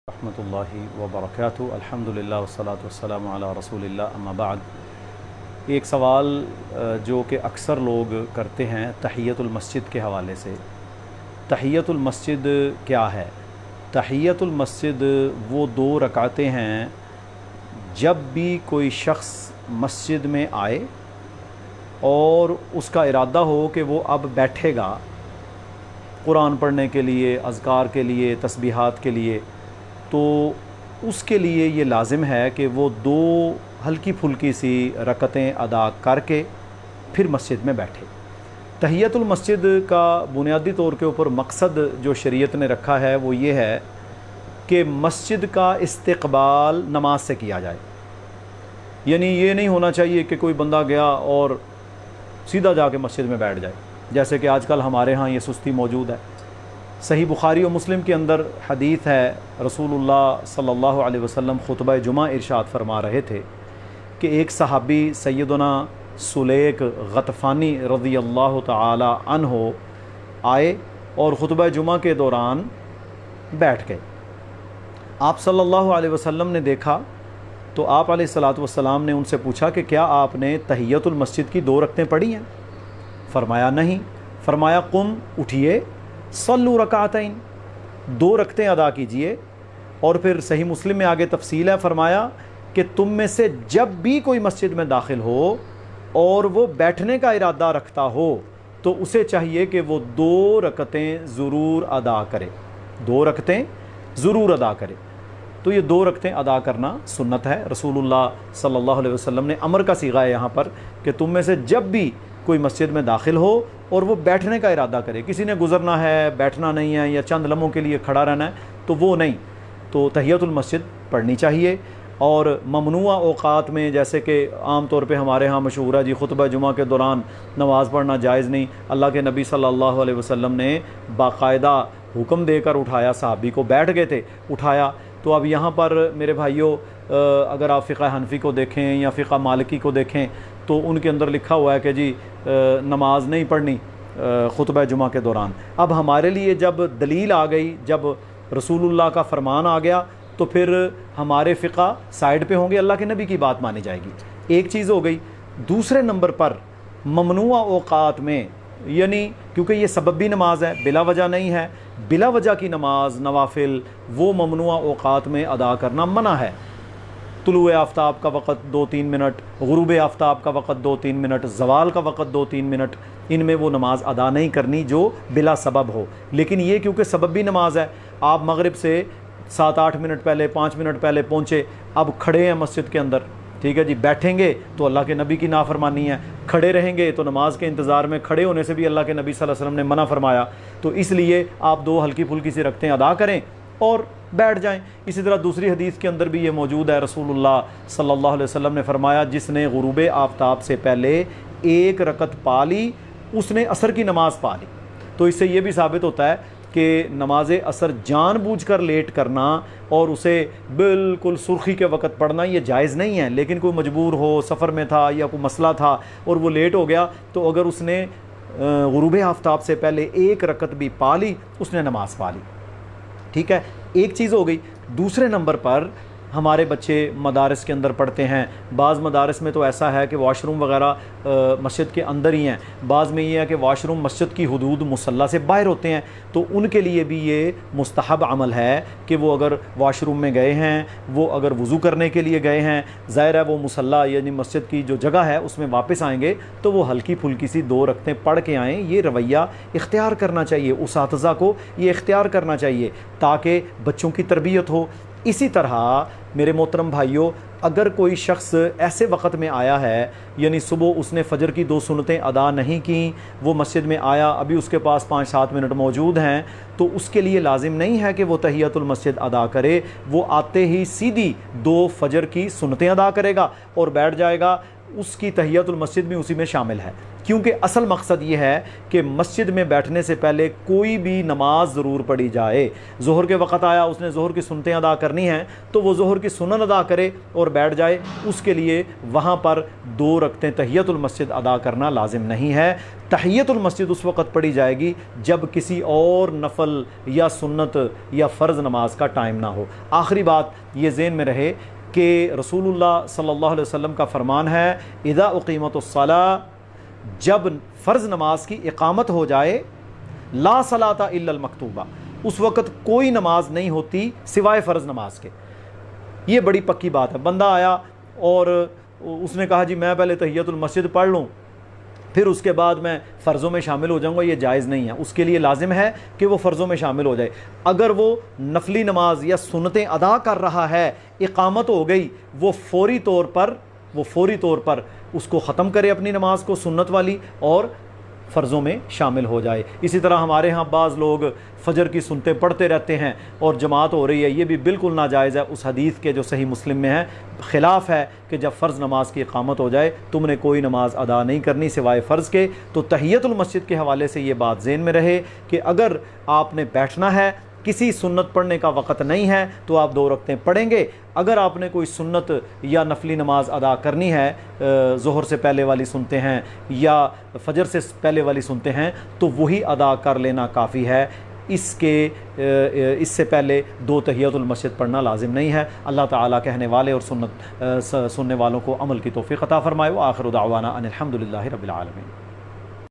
رحمۃ اللہ وبرکاتہ۔ الحمدللہ والصلاۃ والسلام علی رسول اللہ، اما بعد۔ ایک سوال جو کہ اکثر لوگ کرتے ہیں تحیۃ المسجد کے حوالے سے، تحیۃ المسجد کیا ہے؟ تحیۃ المسجد وہ 2 رکعتیں ہیں جب بھی کوئی شخص مسجد میں آئے اور اس کا ارادہ ہو کہ وہ اب بیٹھے گا قرآن پڑھنے کے لیے، اذکار کے لیے، تسبیحات کے لیے، تو اس کے لیے یہ لازم ہے کہ وہ 2 ہلکی پھلکی سی رکعتیں ادا کر کے پھر مسجد میں بیٹھے۔ تحیۃ المسجد کا بنیادی طور کے اوپر مقصد جو شریعت نے رکھا ہے وہ یہ ہے کہ مسجد کا استقبال نماز سے کیا جائے۔ یعنی یہ نہیں ہونا چاہیے کہ کوئی بندہ گیا اور سیدھا جا کے مسجد میں بیٹھ جائے، جیسے کہ آج کل ہمارے ہاں یہ سستی موجود ہے۔ صحیح بخاری و مسلم کے اندر حدیث ہے، رسول اللہ صلی اللہ علیہ وسلم خطبہ جمعہ ارشاد فرما رہے تھے کہ ایک صحابی سیدنا سلیک غطفانی رضی اللہ تعالی عنہ آئے اور خطبہ جمعہ کے دوران بیٹھ گئے۔ آپ صلی اللہ علیہ وسلم نے دیکھا تو آپ علیہ الصلاۃ والسلام نے ان سے پوچھا کہ کیا آپ نے تحیۃ المسجد کی 2 رکعتیں پڑھی ہیں؟ فرمایا نہیں۔ فرمایا قم، اٹھیے، صلوا رکعتین، 2 رکعتیں ادا کیجئے۔ اور پھر صحیح مسلم میں آگے تفصیل ہے، فرمایا کہ تم میں سے جب بھی کوئی مسجد میں داخل ہو اور وہ بیٹھنے کا ارادہ رکھتا ہو تو اسے چاہیے کہ وہ 2 رکعتیں ضرور ادا کرے، 2 رکعتیں ضرور ادا کرے۔ تو یہ 2 رکعتیں ادا کرنا سنت ہے۔ رسول اللہ صلی اللہ علیہ وسلم نے امر کا صیغہ ہے یہاں پر کہ تم میں سے جب بھی کوئی مسجد میں داخل ہو اور وہ بیٹھنے کا ارادہ کرے، کسی نے گزرنا ہے، بیٹھنا نہیں ہے، یا چند لمحوں کے لیے کھڑا رہنا ہے، تو وہ نہیں، تو تحیۃ المسجد پڑھنی چاہیے۔ اور ممنوع اوقات میں جیسے کہ عام طور پہ ہمارے ہاں مشہور ہے جی، خطبہ جمعہ کے دوران نماز پڑھنا جائز نہیں، اللہ کے نبی صلی اللہ علیہ وسلم نے باقاعدہ حکم دے کر اٹھایا، صحابی کو بیٹھ گئے تھے، اٹھایا۔ تو اب یہاں پر میرے بھائیوں، اگر آپ فقہ حنفی کو دیکھیں یا فقہ مالکی کو دیکھیں تو ان کے اندر لکھا ہوا ہے کہ جی نماز نہیں پڑھنی خطبہ جمعہ کے دوران۔ اب ہمارے لیے جب دلیل آ گئی، جب رسول اللہ کا فرمان آ گیا، تو پھر ہمارے فقہ سائیڈ پہ ہوں گے، اللہ کے نبی کی بات مانی جائے گی۔ ایک چیز ہو گئی۔ دوسرے نمبر پر ممنوع اوقات میں، یعنی کیونکہ یہ سببی نماز ہے، بلا وجہ نہیں ہے، بلا وجہ کی نماز نوافل وہ ممنوع اوقات میں ادا کرنا منع ہے۔ طلوع آفتاب کا وقت 2-3 منٹ، غروب آفتاب کا وقت 2-3 منٹ، زوال کا وقت 2-3 منٹ، ان میں وہ نماز ادا نہیں کرنی جو بلا سبب ہو۔ لیکن یہ کیونکہ سببی نماز ہے، آپ مغرب سے 7-8 منٹ پہلے، 5 منٹ پہلے پہنچے، اب کھڑے ہیں مسجد کے اندر، ٹھیک ہے جی، بیٹھیں گے تو اللہ کے نبی کی نافرمانی ہے، کھڑے رہیں گے تو نماز کے انتظار میں کھڑے ہونے سے بھی اللہ کے نبی صلی اللہ علیہ وسلم نے منع فرمایا۔ تو اس لیے آپ 2 ہلکی پھلکی سی رکعتیں ادا کریں اور بیٹھ جائیں۔ اسی طرح دوسری حدیث کے اندر بھی یہ موجود ہے، رسول اللہ صلی اللہ علیہ وسلم نے فرمایا جس نے غروب آفتاب سے پہلے 1 رکعت پا لی اس نے عصر کی نماز پا لی۔ تو اس سے یہ بھی ثابت ہوتا ہے کہ نماز عصر جان بوجھ کر لیٹ کرنا اور اسے بالکل سرخی کے وقت پڑھنا یہ جائز نہیں ہے۔ لیکن کوئی مجبور ہو، سفر میں تھا یا کوئی مسئلہ تھا اور وہ لیٹ ہو گیا، تو اگر اس نے غروب آفتاب سے پہلے 1 رکعت بھی پا لی اس نے نماز پا لی، ٹھیک ہے۔ ایک چیز ہو گئی۔ دوسرے نمبر پر ہمارے بچے مدارس کے اندر پڑھتے ہیں، بعض مدارس میں تو ایسا ہے کہ واش روم وغیرہ مسجد کے اندر ہی ہیں، بعض میں یہ ہے کہ واش روم مسجد کی حدود مصلی سے باہر ہوتے ہیں، تو ان کے لیے بھی یہ مستحب عمل ہے کہ وہ اگر واش روم میں گئے ہیں، وہ اگر وضو کرنے کے لیے گئے ہیں، ظاہر ہے وہ مصلی یعنی مسجد کی جو جگہ ہے اس میں واپس آئیں گے تو وہ ہلکی پھلکی سی 2 رکعتیں پڑھ کے آئیں۔ یہ رویہ اختیار کرنا چاہیے، اساتذہ کو یہ اختیار کرنا چاہیے تاکہ بچوں کی تربیت ہو۔ اسی طرح میرے محترم بھائیوں، اگر کوئی شخص ایسے وقت میں آیا ہے، یعنی صبح اس نے فجر کی 2 سنتیں ادا نہیں کیں، وہ مسجد میں آیا، ابھی اس کے پاس 5-7 منٹ موجود ہیں، تو اس کے لیے لازم نہیں ہے کہ وہ تحیۃ المسجد ادا کرے، وہ آتے ہی سیدھی 2 فجر کی سنتیں ادا کرے گا اور بیٹھ جائے گا۔ اس کی تحیۃ المسجد بھی اسی میں شامل ہے، کیونکہ اصل مقصد یہ ہے کہ مسجد میں بیٹھنے سے پہلے کوئی بھی نماز ضرور پڑھی جائے۔ ظہر کے وقت آیا، اس نے ظہر کی سنتیں ادا کرنی ہیں تو وہ ظہر کی سنن ادا کرے اور بیٹھ جائے، اس کے لیے وہاں پر 2 رکعتیں تحیۃ المسجد ادا کرنا لازم نہیں ہے۔ تحیۃ المسجد اس وقت پڑھی جائے گی جب کسی اور نفل یا سنت یا فرض نماز کا ٹائم نہ ہو۔ آخری بات یہ ذہن میں رہے کہ رسول اللہ صلی اللہ علیہ وسلم کا فرمان ہے اذا اقیمت الصلاۃ، جب فرض نماز کی اقامت ہو جائے، لا صلاۃ الا المکتوبہ، اس وقت کوئی نماز نہیں ہوتی سوائے فرض نماز کے۔ یہ بڑی پکی بات ہے۔ بندہ آیا اور اس نے کہا جی میں پہلے تحیۃ المسجد پڑھ لوں پھر اس کے بعد میں فرضوں میں شامل ہو جاؤں گا، یہ جائز نہیں ہے۔ اس کے لیے لازم ہے کہ وہ فرضوں میں شامل ہو جائے۔ اگر وہ نفلی نماز یا سنتیں ادا کر رہا ہے، اقامت ہو گئی، وہ فوری طور پر اس کو ختم کرے اپنی نماز کو، سنت والی، اور فرضوں میں شامل ہو جائے۔ اسی طرح ہمارے ہاں بعض لوگ فجر کی سنتیں پڑھتے رہتے ہیں اور جماعت ہو رہی ہے، یہ بھی بالکل ناجائز ہے۔ اس حدیث کے جو صحیح مسلم میں ہے خلاف ہے کہ جب فرض نماز کی اقامت ہو جائے تم نے کوئی نماز ادا نہیں کرنی سوائے فرض کے۔ تو تحیۃ المسجد کے حوالے سے یہ بات ذہن میں رہے کہ اگر آپ نے بیٹھنا ہے، کسی سنت پڑھنے کا وقت نہیں ہے تو آپ 2 رکعتیں پڑھیں گے۔ اگر آپ نے کوئی سنت یا نفلی نماز ادا کرنی ہے، ظہر سے پہلے والی سنتے ہیں یا فجر سے پہلے والی سنتے ہیں، تو وہی ادا کر لینا کافی ہے۔ اس سے پہلے 2 تحیۃ المسجد پڑھنا لازم نہیں ہے۔ اللہ تعالیٰ کہنے والے اور سننے والوں کو عمل کی توفیق عطا فرمائے۔ وآخر دعوانا ان الحمد للہ رب العالمین۔